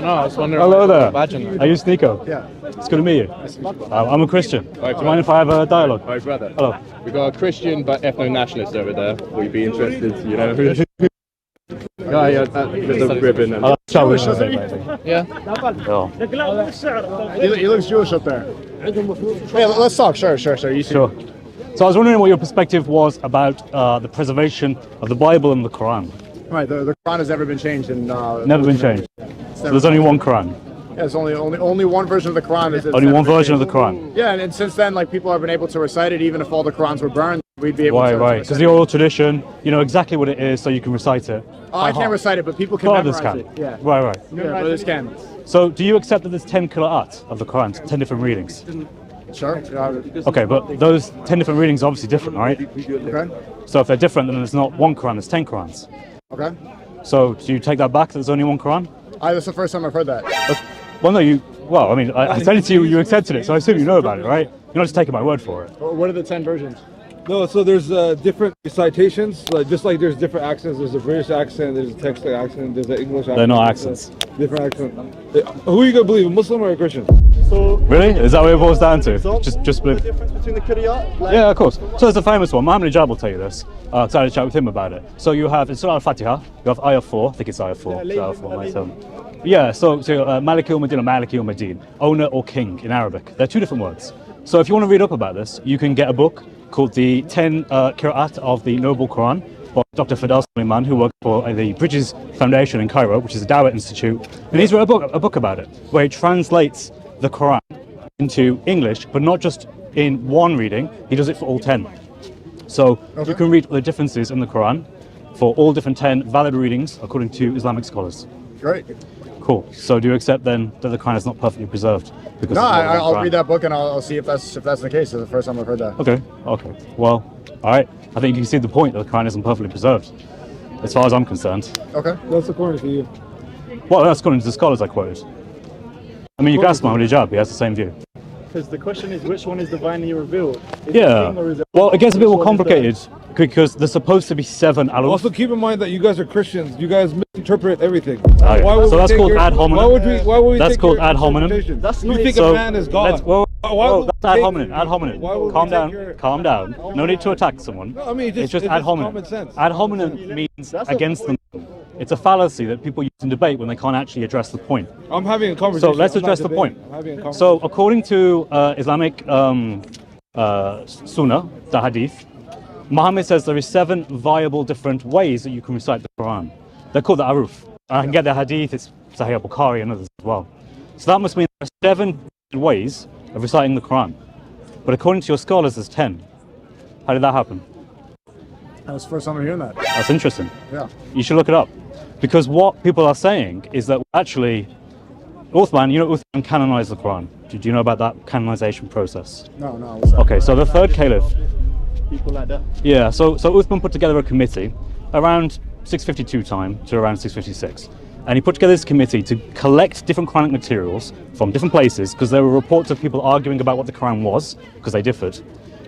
No, I was wondering. Hello there. Imagine. Are you Sneako? Yeah. It's good to meet you. I'm a Christian. Do you mind if I have a dialogue? Hi, brother. Hello. We got a Christian but ethno-nationalist over there. Will you be interested? You know who? Guy with the ribbon. And I'll show you a bit, maybe. yeah. Oh. He looks Jewish up there. Hey, let's talk. Sure. You Sure. So I was wondering what your perspective was about the preservation of the Bible and the Quran. Right. The Quran has never been changed. Never been changed. So there's only one Quran. Yeah, there's only one version of the Quran. Only one version of the Quran. Yeah, and since then, like, people have been able to recite it, even if all the Qurans were burned, we'd be able to. Right. Because the oral tradition, you know exactly what it is, so you can recite it. Oh, I can't recite it, but people can Others memorize can. it. Yeah. Right. Yeah, brothers can. So do you accept that there's 10 qira'at of the Quran, 10 different readings? Sure. Okay, but those 10 different readings are obviously different, right? Okay. So if they're different, then there's not one Quran, there's 10 Qurans. Okay. So do you take that back, that there's only one Quran? That's the first time I've heard that. Well, no, I said it to you, you accepted it, so I assume you know about it, right? You're not just taking my word for it. What are the 10 versions? No, so there's different recitations, just like there's different accents. There's a British accent, there's a Texas accent, there's an English accent. They're not accents. Different accent. Who are you gonna believe, a Muslim or a Christian? So, Really? Is that what it boils down to? Just believe. the difference between the Qur'an? Like, Yeah, of course. So there's a famous one. Muhammad Hijab will tell you this, because I had a chat with him about it. So you have, in Surah Al-Fatiha, you have Ayah 4, I think it's Ayah 4. It's Ayah 4, my son. Yeah, so Maliki al-Madin or Maliki al-Madin, owner or king in Arabic. They're two different words. So if you want to read up about this, you can get a book called The 10 Qira'at of the Noble Quran by Dr. Fidel Suleiman, who worked for the Bridges Foundation in Cairo, which is a Dawah Institute. And he's wrote a book about it, where he translates the Quran into English, but not just in one reading, he does it for all 10. So you can read the differences in the Quran for all different 10 valid readings according to Islamic scholars. Great. Cool. So do you accept then that the Quran is not perfectly preserved? Because No, it's not one I'll Quran? read that book and I'll see if that's the case. It's the first time I've heard that. Okay. Well, all right. I think you can see the point that the Quran isn't perfectly preserved, as far as I'm concerned. Okay. That's according to you. Well, that's according to the scholars I quoted. I mean, you can ask Muhammad Hijab, he has the same view. Because the question is, which one is divinely revealed? Is it Yeah. king or is it Well, it gets a bit which more one is the- complicated because there's supposed to be 7 aluf. Also, keep in mind that you guys are Christians. You guys misinterpret everything. Okay. would So we that's take called ad hominem. Why would we That's take called your ad hominem. interpretation? That's you not- think So a man is God. Whoa, would that's we ad take- hominem. Ad hominem. why would we Calm take down. your- Calm down. No need to attack someone. No, I mean, It's just it's ad just hominem. common sense. Ad hominem means against them. It's a fallacy that people use in debate when they can't actually address the point. I'm having a So conversation. let's I'm not address the point. debating. I'm having a conversation. So according to Islamic Sunnah, the Hadith, Muhammad says there is 7 viable different ways that you can recite the Quran. They're called the Aruf. I can get the Hadith, it's Sahih al-Bukhari and others as well. So that must mean there are 7 ways of reciting the Quran. But according to your scholars, there's 10. How did that happen? That was the first time I'm hearing that. That's interesting. Yeah. You should look it up. Because what people are saying is that actually, Uthman, you know Uthman canonized the Quran. Do you know about that canonization process? No. What's that? Okay, so the third caliph, People like that. yeah, so Uthman put together a committee around 652 time to around 656. And he put together this committee to collect different Quranic materials from different places, because there were reports of people arguing about what the Quran was, because they differed.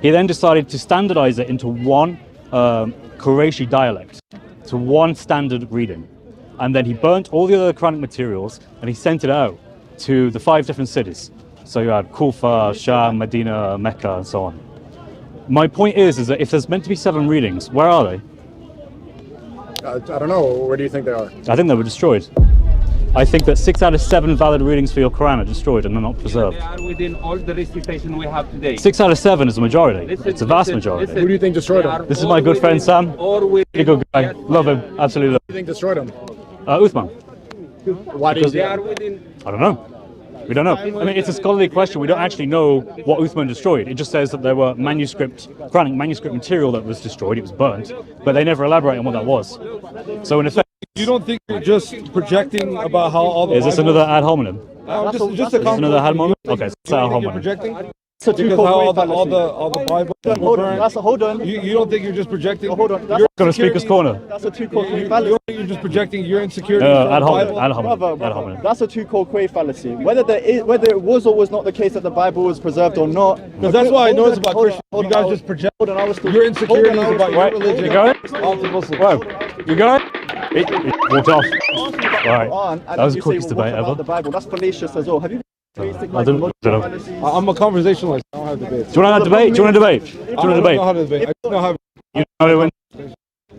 He then decided to standardize it into one Qurayshi dialect, to one standard reading. And then he burnt all the other Quranic materials and he sent it out to the 5 different cities. So you had Kufa, Sham, Medina, Mecca, and so on. My point is that if there's meant to be 7 readings, where are they? I don't know. Where do you think they are? I think they were destroyed. I think that 6 out of 7 valid readings for your Quran are destroyed and they're not preserved. They are within all the recitation we have today. 6 out of 7 is a majority. Listen, It's a vast listen, majority. listen. Who do you think destroyed They them? are This is all my good friend within- Sam. all within- He's a good guy. Yes. Love him. Absolutely love Who do you think destroyed them? Uthman. Why do you They are within. I don't know. We don't know. I mean, it's a scholarly question. We don't actually know what Uthman destroyed. It just says that there were Quranic manuscript material that was destroyed. It was burnt, but they never elaborate on what that was. So in effect, You don't think you're just projecting about how all the is this Bible- another ad hominem? Just a Is this another ad hominem? Okay, it's You ad don't think you're hominem. projecting? So Because how all the Bible Hold on. Hold on. You don't think you're just projecting? Hold on. Your Got a speaker's insecurity- corner. That's a two-core You fallacy. don't think you're just projecting your insecurity? Ad hominem. Bible? Ad hominem. Brother, Ad hominem. that's a two-core fallacy. Whether it was or was not the case that the Bible was preserved or not. Because that's what I know about Christians. You guys just project your insecurities about your Wait, religion. you going? onto Muslims. Whoa, you going? He walked off. Right. Quran, and That then was the you say, quickest well, what debate about ever. the Bible? That's fallacious as well. Have you basic, I like, don't logical know. fallacies? I'm a conversationalist. I don't have debates. Do you want to have a debate? Do you want to debate? Do you I want to don't debate? know how to debate. I just know how. You know when?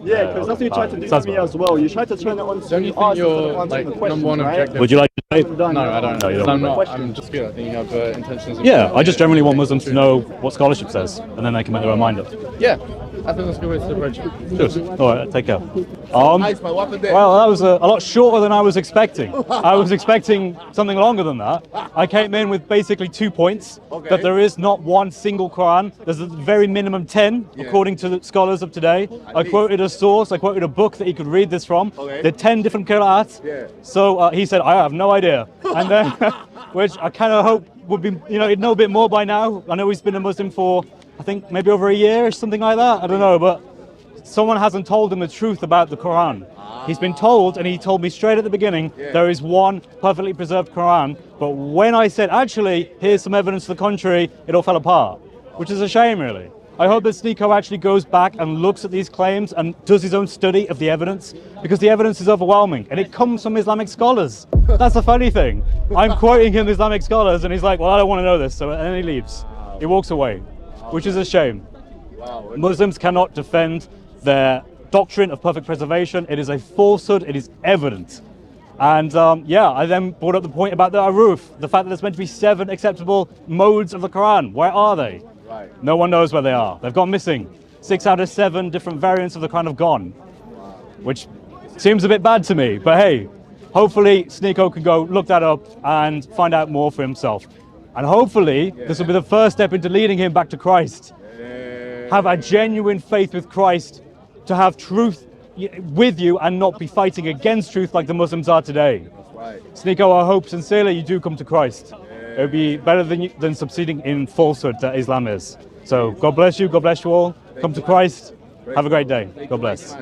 Yeah, because that's what you tried to do Sounds to me bad. as well. You tried to turn it on Don't you to us think instead of you're answering like the questions, number one right? objective? Would you like to debate? Done. No, I don't. No, you Because don't I'm want not. I'm just good. I think you have intentions. Of Yeah, I just generally want Muslims to know what scholarship says, and then they can make their own mind up. Yeah, I think that's a good way to approach it. Good. All right, take care. Well, that was a lot shorter than I was expecting. I was expecting something longer than that. I came in with basically 2 points, that there is not one single Quran. There's a very minimum 10, according to the scholars of today. I quoted a source, I quoted a book that he could read this from. There are 10 different qira'ats. So he said, I have no idea. And then, which I kind of hope would be, he'd know a bit more by now. I know he's been a Muslim for, I think, maybe over a year or something like that. I don't know, but someone hasn't told him the truth about the Quran. He's been told, and he told me straight at the beginning, there is one perfectly preserved Quran. But when I said, actually, here's some evidence to the contrary, it all fell apart, which is a shame, really. I hope that Sneako actually goes back and looks at these claims and does his own study of the evidence, because the evidence is overwhelming, and it comes from Islamic scholars. That's the funny thing. I'm quoting him, Islamic scholars, and he's like, well, I don't want to know this, so and then he leaves. He walks away, which is a shame. Muslims cannot defend their doctrine of perfect preservation. It is a falsehood. It is evident. And I then brought up the point about the aruf, the fact that there's meant to be 7 acceptable modes of the Quran. Where are they? No one knows where they are. They've gone missing. 6 out of 7 different variants of the Quran have gone, which seems a bit bad to me. But hey, hopefully Sneako can go look that up and find out more for himself. And hopefully this will be the first step into leading him back to Christ. Have a genuine faith with Christ, to have truth with you and not be fighting against truth like the Muslims are today. Sneako, I hope sincerely you do come to Christ. It would be better than succeeding in falsehood that Islam is. So God bless you all. Come to Christ. Have a great day. God bless.